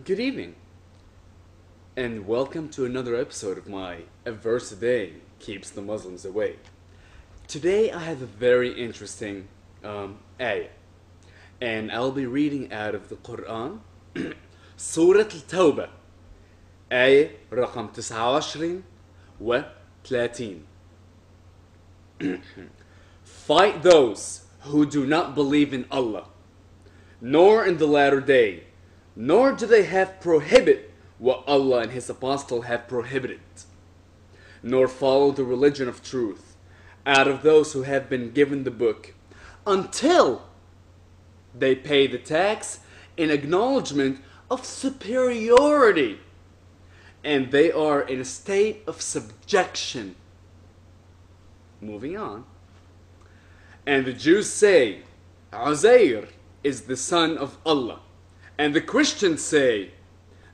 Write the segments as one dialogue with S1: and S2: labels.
S1: Good evening, and welcome to another episode of my A Verse a Day Keeps the Muslims Away. Today I have a very interesting ayah, and I'll be reading out of the Quran, Surah Al-Tawbah, ayah رقم 29 و 30. Fight those who do not believe in Allah, nor in the latter day, nor do they have prohibit what Allah and His Apostle have prohibited, nor follow the religion of truth out of those who have been given the book, until they pay the tax in acknowledgement of superiority, and they are in a state of subjection. Moving on. And the Jews say, Uzair is the son of Allah. And the Christians say,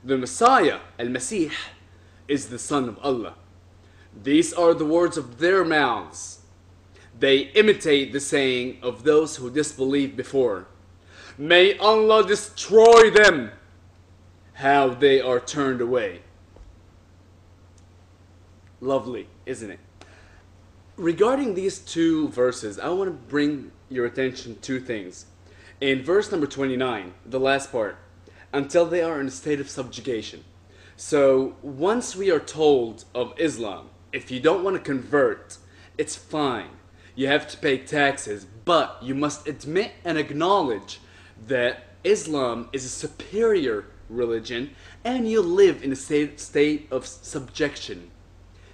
S1: the Messiah, Al-Masih, is the son of Allah. These are the words of their mouths. They imitate the saying of those who disbelieved before. May Allah destroy them, how they are turned away. Lovely, isn't it? Regarding these two verses, I want to bring your attention to two things. In verse number 29, the last part, until they are in a state of subjugation. So once we are told of Islam, if you don't want to convert, it's fine. You have to pay taxes, but you must admit and acknowledge that Islam is a superior religion and you live in a state of subjection.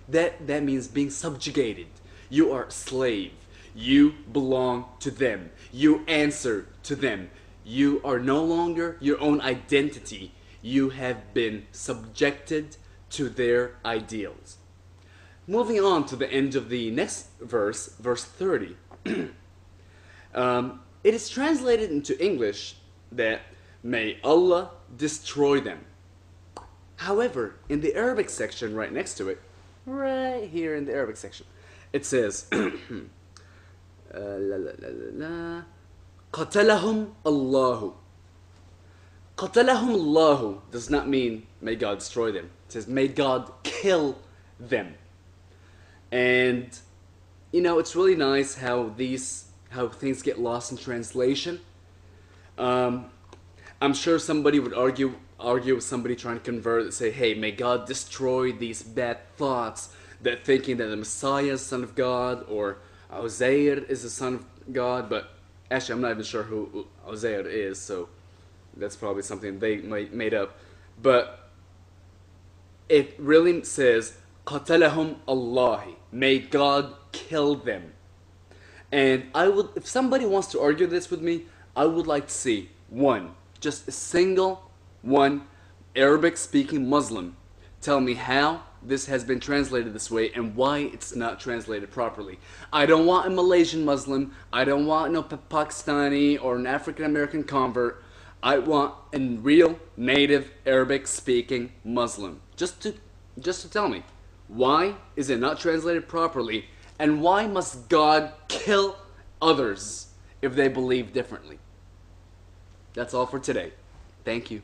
S1: That means being subjugated. You are a slave. You belong to them. You answer to them. You are no longer your own identity. You have been subjected to their ideals. Moving on to the end of the next verse, verse 30. It is translated into English that may Allah destroy them. However, in the Arabic section right next to it, right here in the Arabic section, it says قتلهم الله. قتلهم الله does not mean may God destroy them. It says may God kill them. And it's really nice how things get lost in translation. I'm sure somebody would argue with somebody trying to convert and say, hey, may God destroy these bad thoughts that thinking that the Messiah is the son of God or Uzair is the son of God. But actually, I'm not even sure who Uzair is, so that's probably something they made up. But it really says, قَتَلَهُمْ اللَّهِ. May God kill them. And if somebody wants to argue this with me, I would like to see just a single one Arabic-speaking Muslim tell me how this has been translated this way and why it's not translated properly. I don't want a Malaysian Muslim. I don't want no Pakistani or an African-American convert. I want a real native Arabic-speaking Muslim. Just to tell me, why is it not translated properly, and why must God kill others if they believe differently? That's all for today. Thank you.